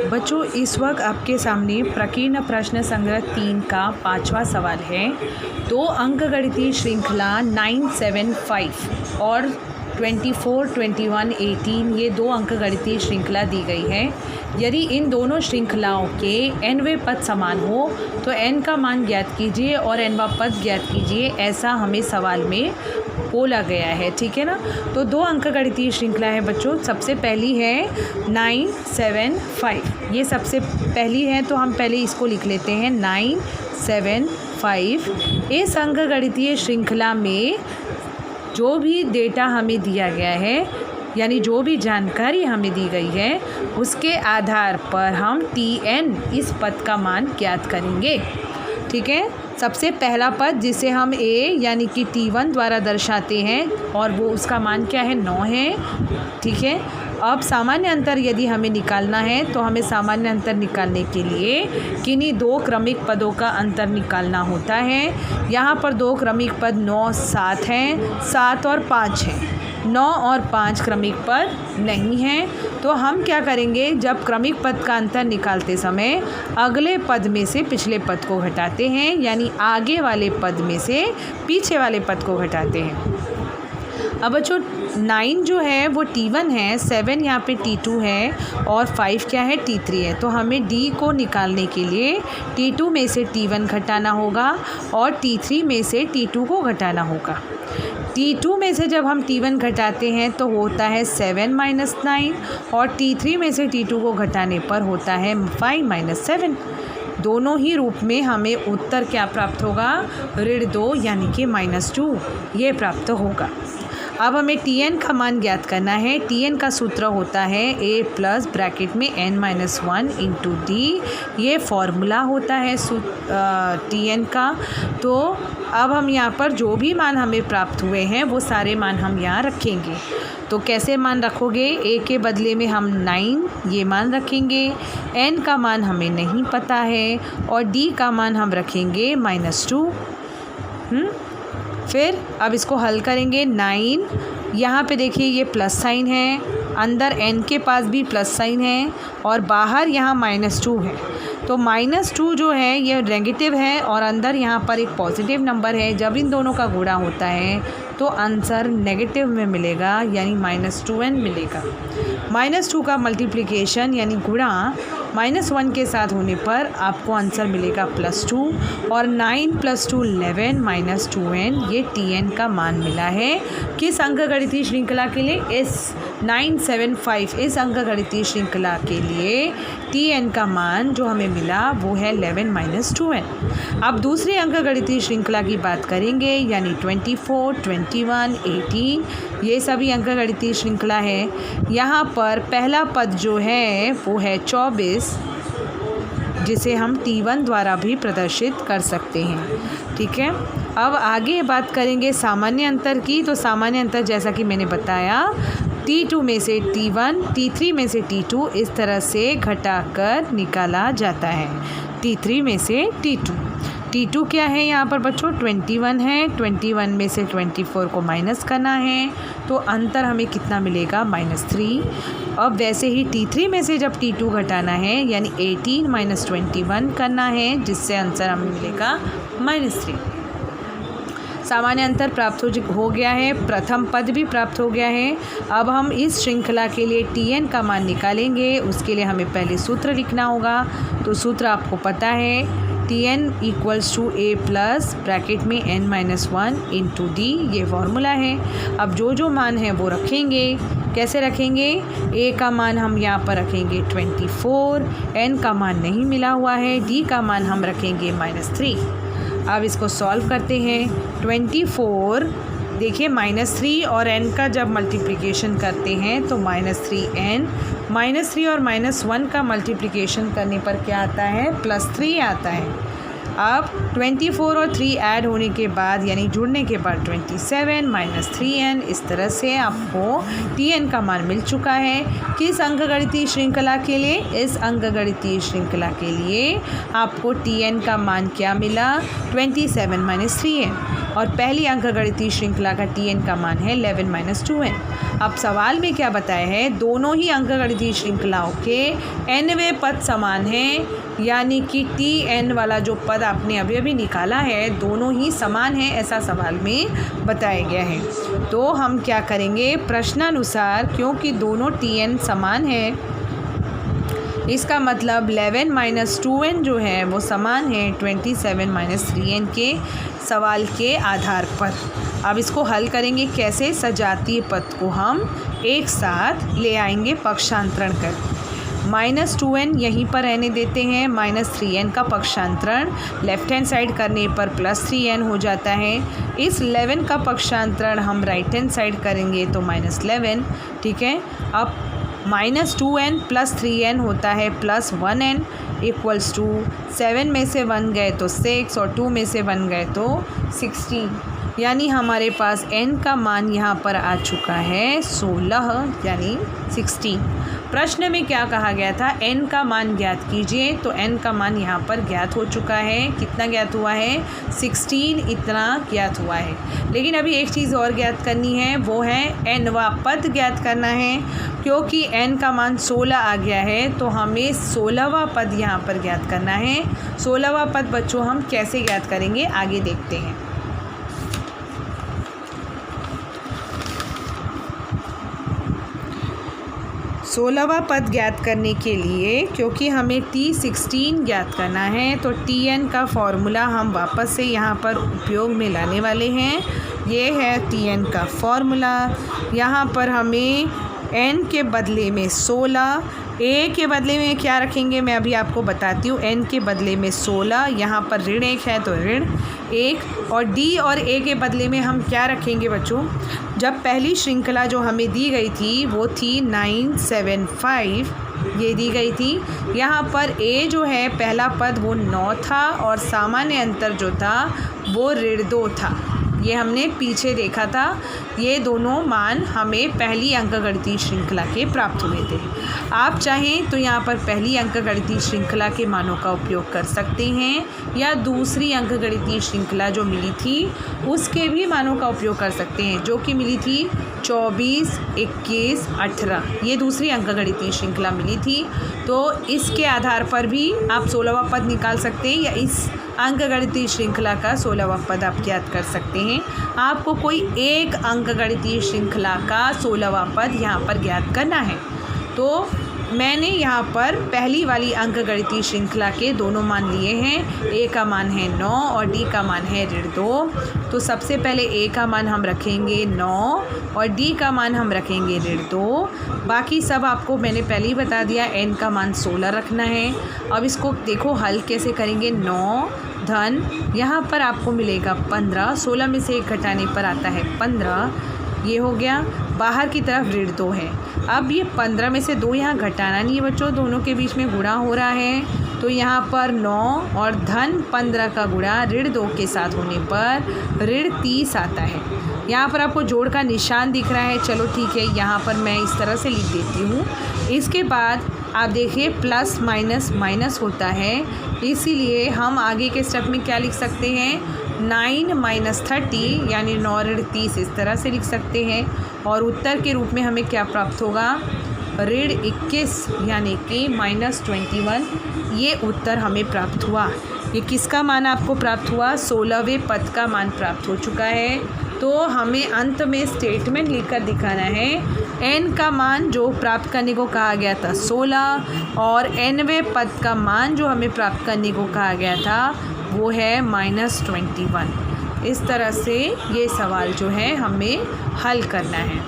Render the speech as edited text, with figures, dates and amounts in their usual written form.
बच्चों इस वक्त आपके सामने प्रकीर्ण प्रश्न संग्रह 3 का 5वां सवाल है। 2 अंकगणितीय श्रृंखला 975 और 24, 21, 18 ये 2 अंकगणितीय श्रृंखला दी गई है। यदि इन दोनों श्रृंखलाओं के nवें पद समान हो तो n का मान ज्ञात कीजिए और nवां पद ज्ञात कीजिए, ऐसा हमें सवाल में बोला गया है। ठीक है ना। तो 2 अंकगणितीय श्रृंखला है बच्चों। सबसे पहली है 975, ये सबसे पहली है तो हम पहले इसको लिख लेते हैं 975। इस अंकगणितीय श्रृंखला में जो भी डेटा हमें दिया गया है यानी जो भी जानकारी हमें दी गई है उसके आधार पर हम Tn इस पद का मान ज्ञात करेंगे। ठीक है। सबसे पहला पद जिसे हम a यानी कि T1 द्वारा दर्शाते हैं और वो उसका मान क्या है 9 है। ठीक है। अब सामान्य अंतर यदि हमें निकालना है तो हमें सामान्य अंतर निकालने के लिए किन्हीं 2 क्रमिक पदों का अंतर निकालना होता है। यहाँ पर 2 क्रमिक पद 9, 7 हैं, 7 और 5 हैं। 9 और 5 क्रमिक पद नहीं हैं तो हम क्या करेंगे, जब क्रमिक पद का अंतर निकालते समय अगले पद में से पिछले पद को घटाते हैं, यानी आगे वाले पद में से पीछे वाले पद को घटाते हैं। अब बच्चों 9 जो है वो T1 है, 7 यहाँ पे T2 है और 5 क्या है T3 है। तो हमें D को निकालने के लिए T2 में से T1 घटाना होगा और T3 में से T2 को घटाना होगा। T2 में से जब हम T1 घटाते हैं तो होता है 7 - 9 और T3 में से T2 को घटाने पर होता है 5 - 7। दोनों ही रूप में हमें उत्तर क्या प्राप्त होगा, -2 यानी कि -2 ये प्राप्त होगा। अब हमें Tn का मान ज्ञात करना है। Tn का सूत्र होता है a प्लस ब्रैकेट में n-1 इंटू d, ये फॉर्मूला होता है Tn का। तो अब हम यहाँ पर जो भी मान हमें प्राप्त हुए हैं वो सारे मान हम यहाँ रखेंगे। तो कैसे मान रखोगे, a के बदले में हम 9 ये मान रखेंगे, n का मान हमें नहीं पता है और d का मान हम रखेंगे -2। फिर अब इसको हल करेंगे। 9 यहाँ पे देखिए ये प्लस साइन है, अंदर n के पास भी प्लस साइन है और बाहर यहाँ -2 है। तो -2 जो है ये नेगेटिव है और अंदर यहाँ पर एक पॉजिटिव नंबर है। जब इन दोनों का गुणा होता है तो आंसर नेगेटिव में मिलेगा यानी -2n मिलेगा। -2 का मल्टीप्लिकेशन यानी गुणा -1 के साथ होने पर आपको आंसर मिलेगा +2 और 9 + 2 11 -2n ये Tn का मान मिला है। किस अंकगणितीय श्रृंखला के लिए, इस 975 इस अंकगणितीय श्रृंखला के लिए Tn का मान जो हमें मिला वो है 11 - 2n। अब दूसरी अंकगणितीय श्रृंखला की बात करेंगे यानी 24, 21, 18 ये सभी अंकगणितीय श्रृंखला है। यहाँ पर पहला पद जो है वो है 24 जिसे हम T1 द्वारा भी प्रदर्शित कर सकते हैं। ठीक है। अब आगे बात करेंगे सामान्य अंतर की। तो सामान्य अंतर जैसा कि मैंने बताया T2 में से T1, T3 में से T2 इस तरह से घटाकर निकाला जाता है। T3 में से T2, T2 क्या है यहाँ पर बच्चों 21 है, 21 में से 24 को माइनस करना है तो अंतर हमें कितना मिलेगा -3। अब वैसे ही T3 में से जब T2 घटाना है यानी 18 - 21 करना है जिससे आंसर हमें मिलेगा -3। सामान्य अंतर प्राप्त हो गया है, प्रथम पद भी प्राप्त हो गया है। अब हम इस श्रृंखला के लिए Tn का मान निकालेंगे। उसके लिए हमें पहले सूत्र लिखना होगा। तो सूत्र आपको पता है Tn = a प्लस ब्रैकेट में n-1 इंटू d, ये फॉर्मूला है। अब जो मान है वो रखेंगे। कैसे रखेंगे, a का मान हम यहाँ पर रखेंगे 24, n का मान नहीं मिला हुआ है, d का मान हम रखेंगे -3। अब इसको सॉल्व करते हैं। 24 देखिए -3 और n का जब मल्टीप्लिकेशन करते हैं तो -3n, -3 और -1 का मल्टीप्लिकेशन करने पर क्या आता है, +3 आता है। अब 24 और 3 ऐड होने के बाद यानी जुड़ने के बाद 27 -3n, इस तरह से आपको Tn का मान मिल चुका है। किस अंकगणितीय श्रृंखला के लिए, इस अंकगणितीय श्रृंखला के लिए आपको Tn का मान क्या मिला, 27 - 3n। और पहली अंकगणितीय श्रृंखला का Tn का मान है 11 - 2n। अब सवाल में क्या बताया है, दोनों ही अंकगणितीय श्रृंखलाओं के nवें पद समान हैं, यानी कि Tn वाला जो पद आपने अभी अभी निकाला है दोनों ही समान है, ऐसा सवाल में बताया गया है। तो हम क्या करेंगे, प्रश्नानुसार क्योंकि दोनों Tn समान है, इसका मतलब 11 - 2n जो है वो समान है 27 - 3n के सवाल के आधार पर। अब इसको हल करेंगे कैसे, सजातीय पद को हम एक साथ ले आएंगे पक्षांतरण कर। -2n यहीं पर रहने देते हैं, -3n का पक्षांतरण लेफ्ट हैंड साइड करने पर +3n हो जाता है। इस 11 का पक्षांतरण हम राइट हैंड साइड करेंगे तो -11, ठीक है। अब -2n + 3n होता है +1n इक्वल्स टू 7 में से 1 गए तो 6 और 2 में से 1 गए तो 16, यानी हमारे पास n का मान यहाँ पर आ चुका है 16 यानी 16। प्रश्न में क्या कहा गया था, n का मान ज्ञात कीजिए, तो n का मान यहाँ पर ज्ञात हो चुका है। कितना ज्ञात हुआ है, 16 इतना ज्ञात हुआ है। लेकिन अभी एक चीज़ और ज्ञात करनी है, वो है nवां पद ज्ञात करना है। क्योंकि n का मान 16 आ गया है तो हमें 16वां पद यहाँ पर ज्ञात करना है। 16वां पद बच्चों हम कैसे ज्ञात करेंगे आगे देखते हैं। 16वां पद ज्ञात करने के लिए, क्योंकि हमें T16 ज्ञात करना है, तो Tn का फॉर्मूला हम वापस से यहाँ पर उपयोग में लाने वाले हैं। ये है Tn का फॉर्मूला। यहाँ पर हमें n के बदले में 16, a के बदले में क्या रखेंगे मैं अभी आपको बताती हूँ। n के बदले में 16, यहाँ पर ऋण 1 है तो ऋण 1, और d और a के बदले में हम क्या रखेंगे बच्चों, जब पहली श्रृंखला जो हमें दी गई थी वो थी 975, ये दी गई थी। यहाँ पर a जो है पहला पद वो 9 था और सामान्य अंतर जो था वो ऋण 2 था। ये हमने पीछे देखा था। ये दोनों मान हमें पहली अंकगणितीय श्रृंखला के प्राप्त हुए थे। आप चाहें तो यहाँ पर पहली अंकगणितीय श्रृंखला के मानों का उपयोग कर सकते हैं, या दूसरी अंकगणितीय श्रृंखला जो मिली थी उसके भी मानों का उपयोग कर सकते हैं, जो कि मिली थी 24, 21, 18। ये दूसरी अंकगणितीय श्रृंखला मिली थी। तो इसके आधार पर भी आप 16वां पद निकाल सकते हैं, या इस अंकगणितीय श्रृंखला का 16वां पद आप ज्ञात कर सकते हैं। आपको कोई एक अंकगणितीय श्रृंखला का 16वां पद यहाँ पर ज्ञात करना है। तो मैंने यहाँ पर पहली वाली अंकगणितीय श्रृंखला के दोनों मान लिए हैं। a का मान है 9 और d का मान है ऋण 2। तो सबसे पहले a का मान हम रखेंगे 9 और d का मान हम रखेंगे ऋण 2। बाकी सब आपको मैंने पहले ही बता दिया, n का मान 16 रखना है। अब इसको देखो हल कैसे करेंगे। 9 धन यहाँ पर आपको मिलेगा 15, 16 में से 1 घटाने पर आता है 15, ये हो गया। बाहर की तरफ ऋण 2 है। अब ये 15 में से 2 यहाँ घटाना नहीं है बच्चों, दोनों के बीच में गुणा हो रहा है। तो यहाँ पर 9 और धन 15 का गुणा ऋण 2 के साथ होने पर ऋण 30 आता है। यहाँ पर आपको जोड़ का निशान दिख रहा है, चलो ठीक है, यहाँ पर मैं इस तरह से लिख देती हूँ। इसके बाद आप देखिए प्लस माइनस माइनस होता है, इसीलिए हम आगे के स्टेप में क्या लिख सकते हैं, 9 - 30 यानी 9 ऋण 30 इस तरह से लिख सकते हैं। और उत्तर के रूप में हमें क्या प्राप्त होगा, ऋण 21 यानी कि -21। ये उत्तर हमें प्राप्त हुआ। ये किसका मान आपको प्राप्त हुआ, 16वें पद का मान प्राप्त हो चुका है। तो हमें अंत में स्टेटमेंट लिखकर दिखाना है। n का मान जो प्राप्त करने को कहा गया था 16, और nवें पद का मान जो हमें प्राप्त करने को कहा गया था वो है -21। इस तरह से ये सवाल जो है हमें हल करना है।